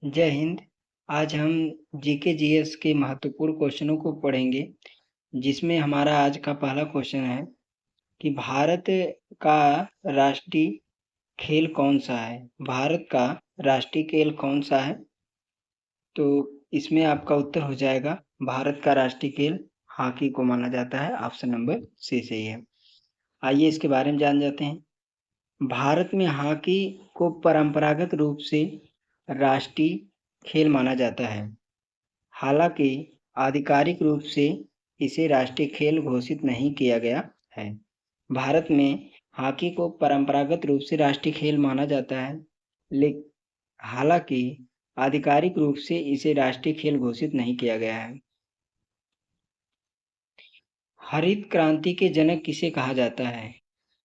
जय हिंद। आज हम जीके जीएस के महत्वपूर्ण क्वेश्चनों को पढ़ेंगे, जिसमें हमारा आज का पहला क्वेश्चन है कि भारत का राष्ट्रीय खेल कौन सा है। भारत का राष्ट्रीय खेल कौन सा है? तो इसमें आपका उत्तर हो जाएगा, भारत का राष्ट्रीय खेल हॉकी को माना जाता है। ऑप्शन नंबर सी सही है। आइए इसके बारे में जान जाते हैं। भारत में हॉकी को परंपरागत रूप से राष्ट्रीय खेल माना जाता है। हालांकि आधिकारिक रूप से इसे राष्ट्रीय खेल घोषित नहीं किया गया है। भारत में हॉकी को परंपरागत रूप से राष्ट्रीय खेल माना जाता है, लेकिन हालांकि आधिकारिक रूप से इसे राष्ट्रीय खेल घोषित नहीं किया गया है। हरित क्रांति के जनक किसे कहा जाता है?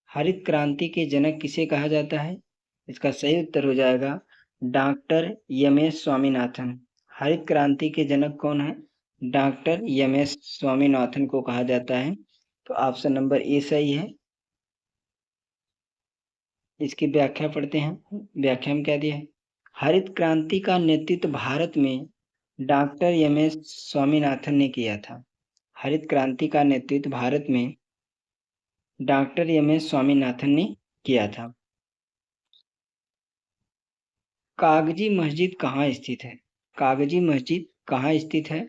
हरित क्रांति के जनक किसे कहा जाता है? इसका सही उत्तर हो जाएगा डॉक्टर एम एस स्वामीनाथन। हरित क्रांति के जनक कौन है? डॉक्टर एम एस स्वामीनाथन को कहा जाता है। तो ऑप्शन नंबर ए सही है। इसकी व्याख्या पढ़ते हैं। व्याख्या में क्या दिया है? हरित क्रांति का नेतृत्व भारत में डॉक्टर एम एस स्वामीनाथन ने किया था। हरित क्रांति का नेतृत्व भारत में डॉक्टर एम एस स्वामीनाथन ने किया था। कागजी मस्जिद कहाँ स्थित है? कागजी मस्जिद कहाँ स्थित है?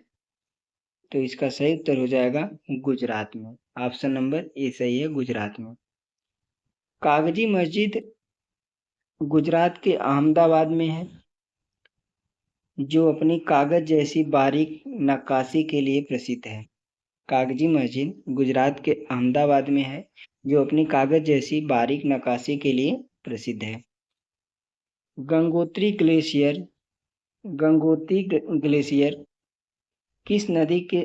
तो इसका सही उत्तर हो जाएगा गुजरात में। ऑप्शन नंबर ए सही है, गुजरात में। कागजी मस्जिद गुजरात के अहमदाबाद में है, जो अपनी कागज जैसी बारीक नक्काशी के लिए प्रसिद्ध है। कागजी मस्जिद गुजरात के अहमदाबाद में है, जो अपनी कागज जैसी बारीक नक्काशी के लिए प्रसिद्ध है। गंगोत्री ग्लेशियर गंगोत्री ग्लेशियर किस नदी के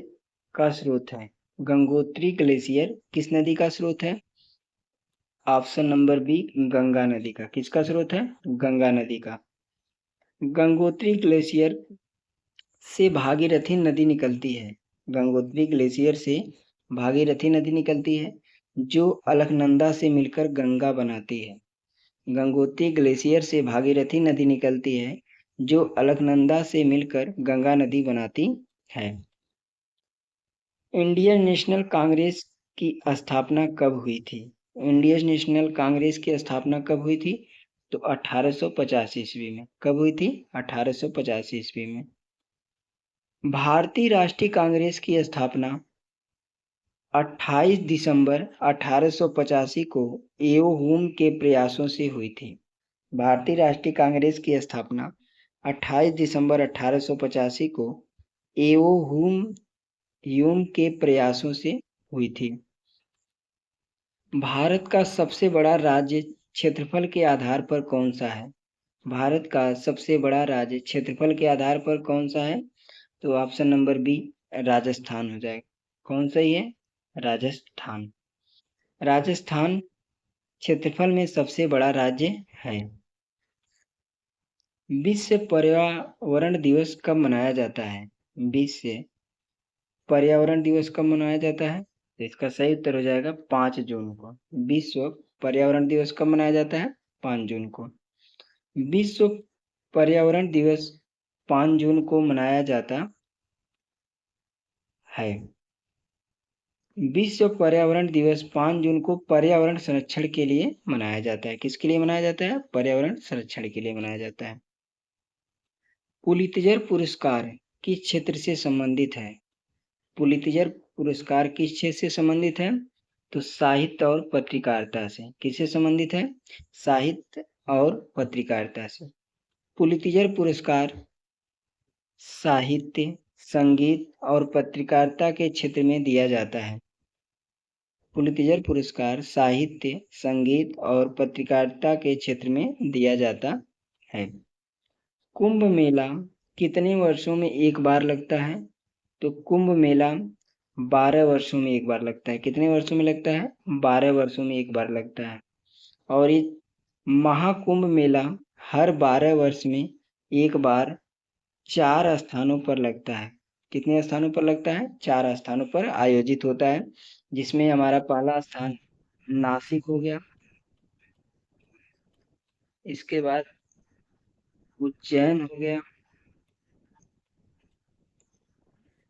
का स्रोत है? गंगोत्री ग्लेशियर किस नदी का स्रोत है? ऑप्शन नंबर बी गंगा नदी का। किसका स्रोत है? गंगा नदी का। गंगोत्री ग्लेशियर से भागीरथी नदी निकलती है। गंगोत्री ग्लेशियर से भागीरथी नदी निकलती है, जो अलकनंदा से मिलकर गंगा बनाती है। गंगोत्री ग्लेशियर से भागीरथी नदी निकलती है, जो अलकनंदा से मिलकर गंगा नदी बनाती है। इंडियन नेशनल कांग्रेस की स्थापना कब हुई थी? इंडियन नेशनल कांग्रेस की स्थापना कब हुई थी? तो 1850 ईस्वी में। कब हुई थी? 1850 ईस्वी में। भारतीय राष्ट्रीय कांग्रेस की स्थापना 28 दिसंबर 1885 को एओ हुम के प्रयासों से हुई थी। भारतीय राष्ट्रीय कांग्रेस की स्थापना 28 दिसंबर 1885 को एओ हुम के प्रयासों से हुई थी। भारत का सबसे बड़ा राज्य क्षेत्रफल के आधार पर कौन सा है? भारत का सबसे बड़ा राज्य क्षेत्रफल के आधार पर कौन सा है? तो ऑप्शन नंबर बी राजस्थान हो जाएगा। कौन सही है? राजस्थान। राजस्थान क्षेत्रफल में सबसे बड़ा राज्य है। विश्व पर्यावरण दिवस कब मनाया जाता है? विश्व पर्यावरण दिवस कब मनाया जाता है? तो इसका सही उत्तर हो जाएगा 5 जून को। विश्व पर्यावरण दिवस कब मनाया जाता है? 5 जून को। विश्व पर्यावरण दिवस 5 जून को मनाया जाता है। विश्व पर्यावरण दिवस 5 जून को पर्यावरण संरक्षण के लिए मनाया जाता है। किसके लिए मनाया जाता है? पर्यावरण संरक्षण के लिए मनाया जाता है। पुलित्जर पुरस्कार किस क्षेत्र से संबंधित है? पुलित्जर पुरस्कार किस क्षेत्र से संबंधित है? तो साहित्य और पत्रकारिता से। किससे संबंधित है? साहित्य और पत्रकारिता से। पुलित्जर पुरस्कार साहित्य, संगीत और पत्रकारिता के क्षेत्र में दिया जाता है। पुलित्जर पुरस्कार साहित्य, संगीत और पत्रकारिता के क्षेत्र में दिया जाता है। कुंभ मेला कितने वर्षों में एक बार लगता है? तो कुंभ मेला 12 वर्षों में एक बार लगता है। कितने वर्षों में लगता है? 12 वर्षों में एक बार लगता है। और ये महाकुंभ मेला हर 12 वर्ष में एक बार 4 स्थानों पर लगता है। कितने स्थानों पर लगता है? 4 स्थानों पर आयोजित होता है, जिसमें हमारा पहला स्थान नासिक हो गया। इसके बाद उज्जैन हो गया।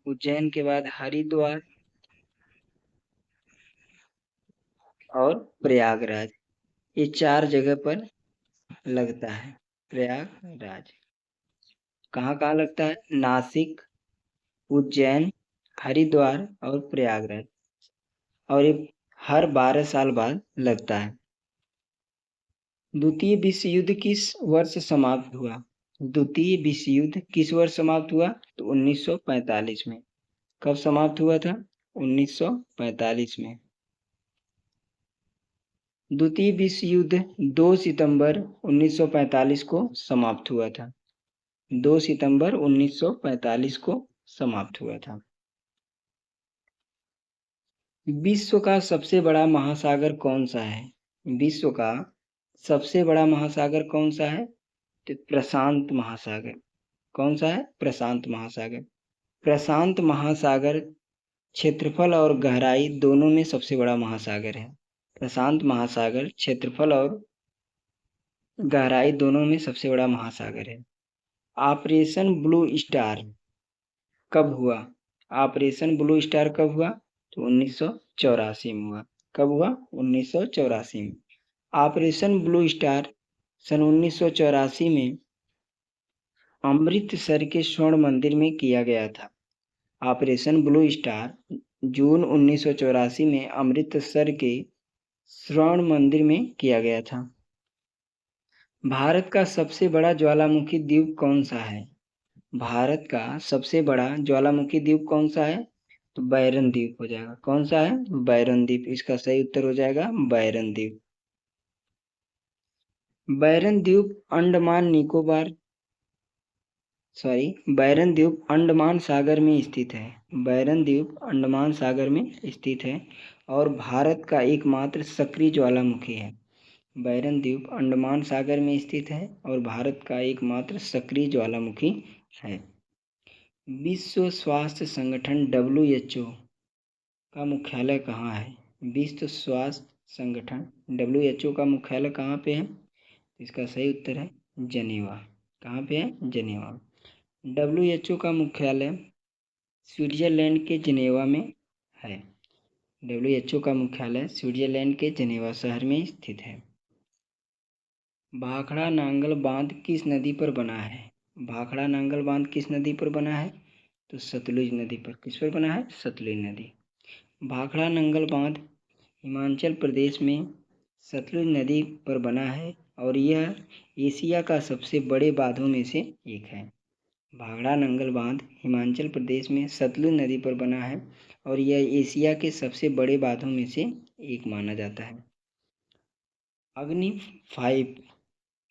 उज्जैन के बाद हरिद्वार और प्रयागराज, ये 4 जगह पर लगता है। प्रयागराज कहाँ-कहाँ लगता है? नासिक, उज्जैन, हरिद्वार और प्रयागराज, और ये हर 12 साल बाद लगता है। द्वितीय विश्व युद्ध किस वर्ष समाप्त हुआ? द्वितीय विश्व युद्ध किस वर्ष समाप्त हुआ? तो 1945 में। कब समाप्त हुआ था? 1945 में। द्वितीय विश्व युद्ध 2 सितंबर 1945 को समाप्त हुआ था। 2 सितंबर 1945 को समाप्त हुआ था। विश्व का सबसे बड़ा महासागर कौन सा है? विश्व का सबसे बड़ा महासागर कौन सा है? तो प्रशांत महासागर। कौन सा है? प्रशांत महासागर। प्रशांत महासागर क्षेत्रफल और गहराई दोनों में सबसे बड़ा महासागर है। प्रशांत महासागर क्षेत्रफल और गहराई दोनों में सबसे बड़ा महासागर है। ऑपरेशन ब्लू स्टार कब हुआ? ऑपरेशन ब्लू स्टार कब हुआ? तो 1984 में हुआ। कब हुआ? 1984 में। ऑपरेशन ब्लू स्टार सन 1984 में अमृतसर के स्वर्ण मंदिर में किया गया था। ऑपरेशन ब्लू स्टार जून 1984 में अमृतसर के स्वर्ण मंदिर में किया गया था। भारत का सबसे बड़ा ज्वालामुखी द्वीप कौन सा है? भारत का सबसे बड़ा ज्वालामुखी द्वीप कौन सा है? तो बैरन द्वीप हो जाएगा। कौन सा है? बैरन द्वीप। इसका सही उत्तर हो जाएगा बैरन द्वीप। बैरन द्वीप बैरन द्वीप अंडमान सागर में स्थित है। बैरन द्वीप अंडमान सागर में स्थित है और भारत का एकमात्र सक्रिय ज्वालामुखी है। बैरन द्वीप अंडमान सागर में स्थित है और भारत का एकमात्र सक्रिय ज्वालामुखी है। विश्व स्वास्थ्य संगठन WHO का मुख्यालय कहाँ है? विश्व स्वास्थ्य संगठन WHO का मुख्यालय कहाँ पे है? इसका सही उत्तर है जनेवा। कहाँ पे है? जनेवा। WHO का मुख्यालय स्विट्जरलैंड के जिनेवा में है। WHO का मुख्यालय स्विट्जरलैंड के जिनेवा शहर में स्थित है। भाखड़ा नांगल बांध किस नदी पर बना है? भाखड़ा नांगल बांध किस नदी पर बना है? तो सतलुज नदी पर। किस पर बना है? सतलुज नदी। भाखड़ा नांगल बांध हिमाचल प्रदेश में सतलुज नदी पर बना है और यह एशिया का सबसे बड़े बांधों में से एक है। भाखड़ा नांगल बांध हिमाचल प्रदेश में सतलुज नदी पर बना है और यह एशिया के सबसे बड़े बांधों में से एक माना जाता है।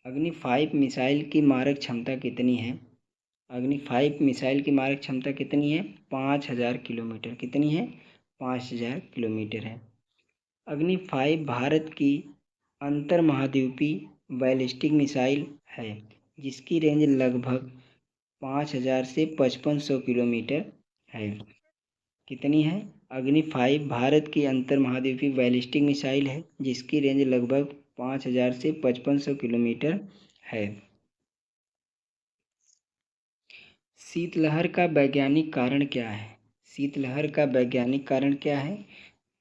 अग्नि 5 मिसाइल की मारक क्षमता कितनी है? अग्नि 5 मिसाइल की मारक क्षमता कितनी है? 5000 किलोमीटर। कितनी है? 5000 किलोमीटर है। अग्नि 5 भारत की अंतर महाद्वीपीय बैलिस्टिक मिसाइल है जिसकी रेंज लगभग 5000 से 5500 किलोमीटर है। कितनी है? अग्नि 5 भारत की अंतर महाद्वीपीय बैलिस्टिक मिसाइल है जिसकी रेंज लगभग 5000 से 5500 किलोमीटर है। शीतलहर का वैज्ञानिक कारण क्या है? शीतलहर का वैज्ञानिक कारण क्या है?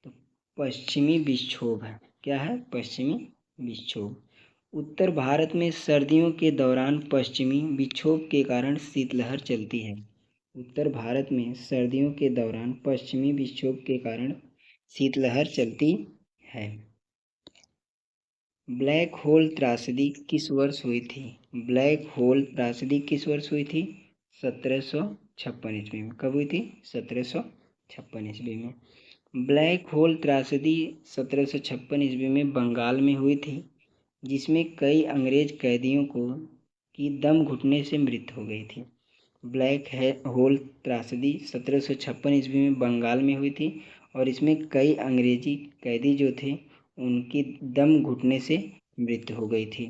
तो पश्चिमी विक्षोभ है। क्या है? पश्चिमी विक्षोभ। उत्तर भारत में सर्दियों के दौरान पश्चिमी विक्षोभ के कारण शीतलहर चलती है। उत्तर भारत में सर्दियों के दौरान पश्चिमी विक्षोभ के कारण शीतलहर चलती है। ब्लैक होल त्रासदी किस वर्ष हुई थी? ब्लैक होल त्रासदी किस वर्ष हुई थी? 1756 ईस्वी में। कब हुई थी? 1756 ईस्वी में। ब्लैक होल त्रासदी 1756 ईस्वी में बंगाल में हुई थी जिसमें कई अंग्रेज कैदियों की दम घुटने से मृत्यु हो गई थी। ब्लैक होल त्रासदी 1756 ईस्वी में बंगाल में हुई थी और इसमें कई अंग्रेजी कैदी जो थे उनकी दम घुटने से मृत्यु हो गई थी।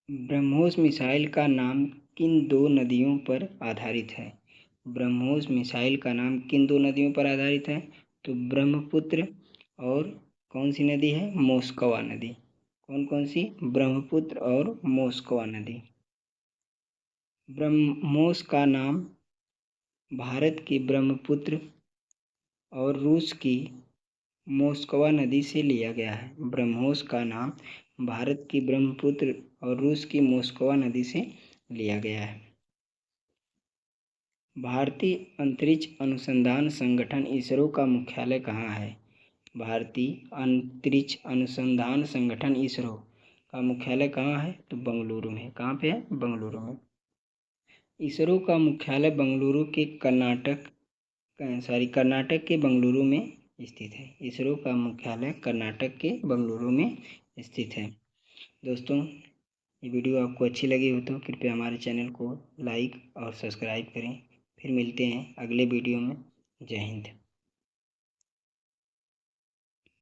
ब्रह्मोस मिसाइल का नाम किन 2 नदियों पर आधारित है? ब्रह्मोस मिसाइल का नाम किन 2 नदियों पर आधारित है? तो ब्रह्मपुत्र और कौन सी नदी है? मोस्कवा नदी। कौन कौन सी? ब्रह्मपुत्र और मोस्कवा नदी। ब्रह्मोस का नाम भारत की ब्रह्मपुत्र और रूस की मोस्कवा नदी से लिया गया है। ब्रह्मोस का नाम भारत की ब्रह्मपुत्र और रूस की मोस्कवा नदी से लिया गया है। भारतीय अंतरिक्ष अनुसंधान संगठन इसरो का मुख्यालय कहाँ है? भारतीय अंतरिक्ष अनुसंधान संगठन इसरो का मुख्यालय कहाँ है? तो बेंगलुरु में। कहाँ पे है? बेंगलुरु में। इसरो का मुख्यालय बेंगलुरु के कर्नाटक के बेंगलुरु में स्थित है। इसरो का मुख्यालय कर्नाटक के बेंगलुरु में स्थित है। दोस्तों, ये वीडियो आपको अच्छी लगी हो तो कृपया हमारे चैनल को लाइक और सब्सक्राइब करें। फिर मिलते हैं अगले वीडियो में। जय हिंद।